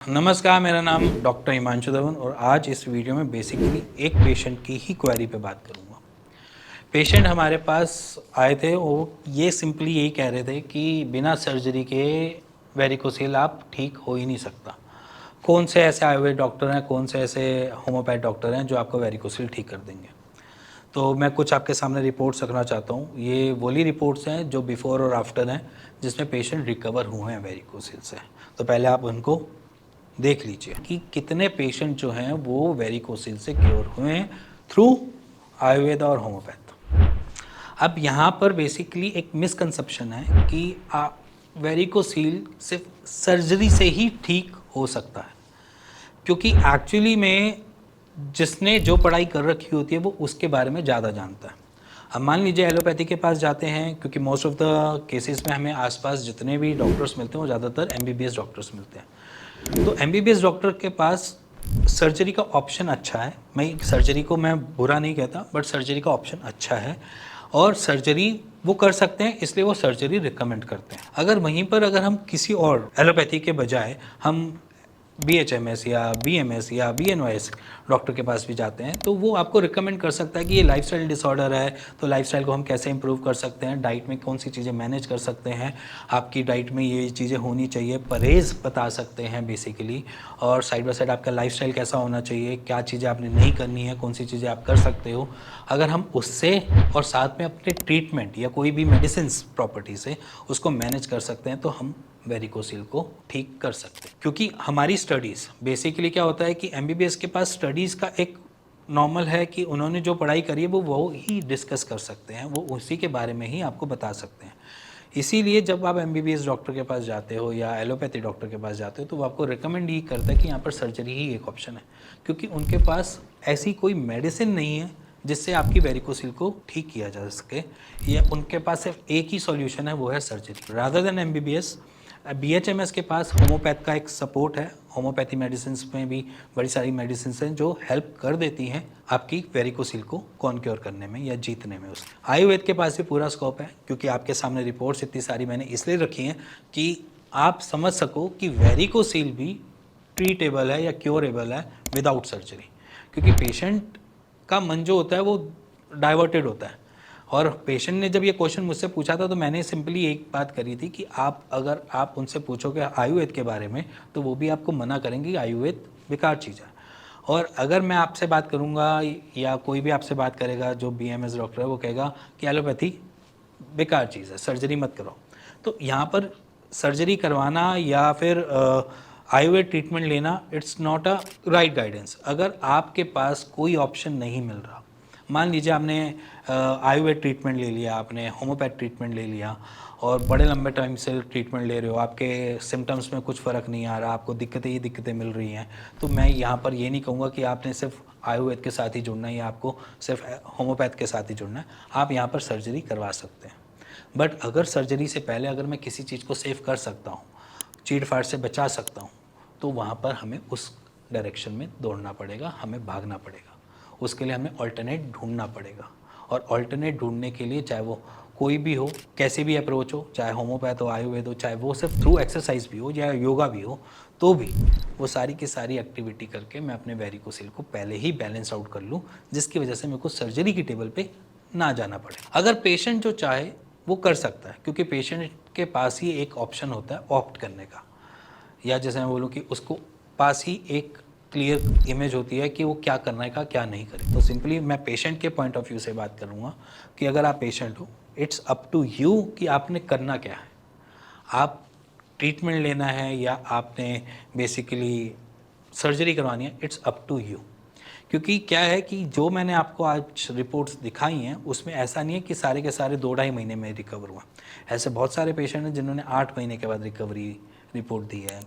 नमस्कार, मेरा नाम डॉक्टर हिमांशु धवन और आज इस वीडियो में बेसिकली एक पेशेंट की ही क्वेरी पे बात करूँगा। पेशेंट हमारे पास आए थे, वो ये सिंपली यही कह रहे थे कि बिना सर्जरी के वेरिकोसिल आप ठीक हो ही नहीं सकता। कौन से ऐसे आयुर्वेद डॉक्टर हैं, कौन से ऐसे होम्योपैथ डॉक्टर हैं जो आपको वेरिकोसिल ठीक कर देंगे। तो मैं कुछ आपके सामने रिपोर्ट्स रखना चाहता हूँ। ये वही रिपोर्ट्स हैं जो बिफोर और आफ्टर हैं, जिसमें पेशेंट रिकवर हुए हैं वेरिकोसिल से। तो पहले आप उनको देख लीजिए कि कितने पेशेंट जो हैं वो वेरिकोसिल से क्योर हुए हैं थ्रू आयुर्वेद और होम्योपैथ। अब यहाँ पर बेसिकली एक मिसकंसेप्शन है कि वेरिकोसिल सिर्फ सर्जरी से ही ठीक हो सकता है, क्योंकि एक्चुअली में जिसने जो पढ़ाई कर रखी होती है वो उसके बारे में ज़्यादा जानता है। अब मान लीजिए एलोपैथी के पास जाते हैं, क्योंकि मोस्ट ऑफ द केसेस में हमें आसपास जितने भी डॉक्टर्स मिलते हैं वो ज़्यादातर एमबीबीएस डॉक्टर्स मिलते हैं। तो एमबीबीएस डॉक्टर के पास सर्जरी का ऑप्शन अच्छा है। मैं सर्जरी को मैं बुरा नहीं कहता, बट सर्जरी का ऑप्शन अच्छा है और सर्जरी वो कर सकते हैं, इसलिए वो सर्जरी रिकमेंड करते हैं। अगर हम किसी और एलोपैथी के बजाय हम BHMS या BMS या BNOS डॉक्टर के पास भी जाते हैं, तो वो आपको रिकमेंड कर सकता है कि ये लाइफस्टाइल डिसऑर्डर है, तो लाइफस्टाइल को हम कैसे इंप्रूव कर सकते हैं, डाइट में कौन सी चीज़ें मैनेज कर सकते हैं, आपकी डाइट में ये चीज़ें होनी चाहिए, परहेज़ बता सकते हैं बेसिकली, और साइड बाय साइड आपका लाइफस्टाइल कैसा होना चाहिए, क्या चीज़ें आपने नहीं करनी है, कौन सी चीज़ें आप कर सकते हो। अगर हम उससे और साथ में अपने ट्रीटमेंट या कोई भी मेडिसिन प्रॉपर्टी से उसको मैनेज कर सकते हैं, तो हम वेरिकोसिल को ठीक कर सकते हैं। क्योंकि हमारी स्टडीज़ बेसिकली क्या होता है कि एमबीबीएस के पास स्टडीज़ का एक नॉर्मल है कि उन्होंने जो पढ़ाई करी है वो ही डिस्कस कर सकते हैं, वो उसी के बारे में ही आपको बता सकते हैं। इसीलिए जब आप एमबीबीएस डॉक्टर के पास जाते हो या एलोपैथी डॉक्टर के पास जाते हो, तो वो आपको रिकमेंड ही करता है कि यहाँ पर सर्जरी ही एक ऑप्शन है, क्योंकि उनके पास ऐसी कोई मेडिसिन नहीं है जिससे आपकी वेरिकोसिल को ठीक किया जा सके, या उनके पास सिर्फ एक ही सॉल्यूशन है, वो है surgery. Rather than MBBS, BHMS के पास होम्योपैथ का एक सपोर्ट है। होम्योपैथी मेडिसिन में भी बड़ी सारी मेडिसिन हैं जो हेल्प कर देती हैं आपकी वेरिकोसिल को कॉन्क्योर करने में या जीतने में। उस आयुर्वेद के पास भी पूरा स्कोप है, क्योंकि आपके सामने रिपोर्ट्स इतनी सारी मैंने इसलिए रखी हैं कि आप समझ सको कि वेरिकोसिल भी ट्रीटेबल है या क्योरेबल है विदाउट सर्जरी। क्योंकि पेशेंट का मन जो होता है वो डाइवर्टेड होता है, और पेशेंट ने जब ये क्वेश्चन मुझसे पूछा था तो मैंने सिंपली एक बात करी थी कि अगर आप उनसे पूछोगे आयुर्वेद के बारे में, तो वो भी आपको मना करेंगे कि आयुर्वेद बेकार चीज़ है। और अगर मैं आपसे बात करूँगा या कोई भी आपसे बात करेगा जो BMS डॉक्टर है, वो कहेगा कि एलोपैथी बेकार चीज़ है, सर्जरी मत करो। तो यहाँ पर सर्जरी करवाना या फिर आयुर्वेद ट्रीटमेंट लेना, it's not a right guidance. अगर आपके पास कोई ऑप्शन नहीं मिल रहा, मान लीजिए आपने आयुर्वेद ट्रीटमेंट ले लिया, आपने होम्योपैथ ट्रीटमेंट ले लिया और बड़े लंबे टाइम से ट्रीटमेंट ले रहे हो, आपके सिम्टम्स में कुछ फ़र्क नहीं आ रहा, आपको दिक्कतें ही दिक्कतें मिल रही हैं, तो मैं यहाँ पर ये नहीं कहूँगा कि आपने सिर्फ आयुर्वेद के साथ ही जुड़ना है या आपको सिर्फ होम्योपैथ के साथ ही जुड़ना है। आप यहाँ पर सर्जरी करवा सकते हैं, बट अगर सर्जरी से पहले अगर मैं किसी चीज़ को सेव कर सकता हूँ, चीड़ फाड़ से बचा सकता हूँ, तो वहाँ पर हमें उस डायरेक्शन में दौड़ना पड़ेगा, हमें भागना पड़ेगा। उसके लिए हमें ऑल्टरनेट ढूंढना पड़ेगा, और ऑल्टरनेट ढूंढने के लिए चाहे वो कोई भी हो, कैसी भी अप्रोच हो, चाहे होम्योपैथ हो, आयुर्वेद हो, चाहे वो सिर्फ थ्रू एक्सरसाइज भी हो या योगा भी हो, तो भी वो सारी की सारी एक्टिविटी करके मैं अपने वेरिकोसिल को पहले ही बैलेंस आउट कर लूँ, जिसकी वजह से मेरे को सर्जरी की टेबल पे ना जाना पड़े। अगर पेशेंट जो चाहे वो कर सकता है, क्योंकि पेशेंट के पास ही एक ऑप्शन होता है ऑप्ट करने का, या जैसे मैं बोलूँ कि उसको पास ही एक क्लियर इमेज होती है कि वो क्या करना है का क्या नहीं करे। तो सिंपली मैं पेशेंट के पॉइंट ऑफ व्यू से बात करूँगा कि अगर आप पेशेंट हो, इट्स अप टू यू कि आपने करना क्या है। आप ट्रीटमेंट लेना है या आपने बेसिकली सर्जरी करवानी है, इट्स अप टू यू। क्योंकि क्या है कि जो मैंने आपको आज रिपोर्ट्स दिखाई हैं उसमें ऐसा नहीं है कि सारे के सारे 2-2.5 महीने में रिकवर हुआ। ऐसे बहुत सारे पेशेंट हैं जिन्होंने 8 महीने के बाद रिकवरी रिपोर्ट दी है।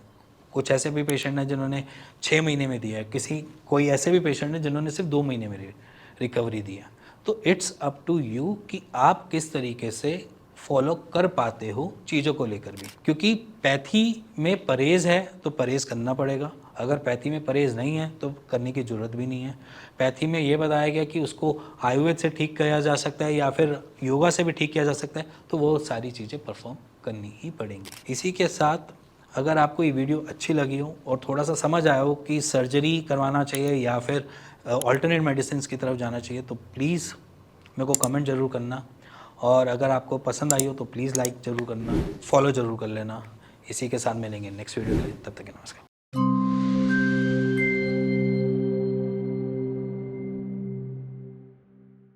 कुछ ऐसे भी पेशेंट हैं जिन्होंने 6 महीने में दिया है, कोई ऐसे भी पेशेंट हैं जिन्होंने सिर्फ 2 महीने में रिकवरी दी है। तो इट्स अप टू यू कि आप किस तरीके से फॉलो कर पाते हो चीज़ों को लेकर भी। क्योंकि पैथी में परहेज़ है तो परहेज़ करना पड़ेगा, अगर पैथी में परहेज़ नहीं है तो करने की ज़रूरत भी नहीं है। पैथी में ये बताया गया कि उसको आयुर्वेद से ठीक किया जा सकता है या फिर योगा से भी ठीक किया जा सकता है, तो वो सारी चीज़ें परफॉर्म करनी ही पड़ेंगी। इसी के साथ अगर आपको ये वीडियो अच्छी लगी हो और थोड़ा सा समझ आया हो कि सर्जरी करवाना चाहिए या फिर ऑल्टरनेट मेडिसिन की तरफ जाना चाहिए, तो प्लीज़ मेरे को कमेंट ज़रूर करना। और अगर आपको पसंद आई हो तो प्लीज़ लाइक ज़रूर करना, फॉलो ज़रूर कर लेना। इसी के साथ मिलेंगे नेक्स्ट वीडियो के लिए, तब तक के नमस्कार।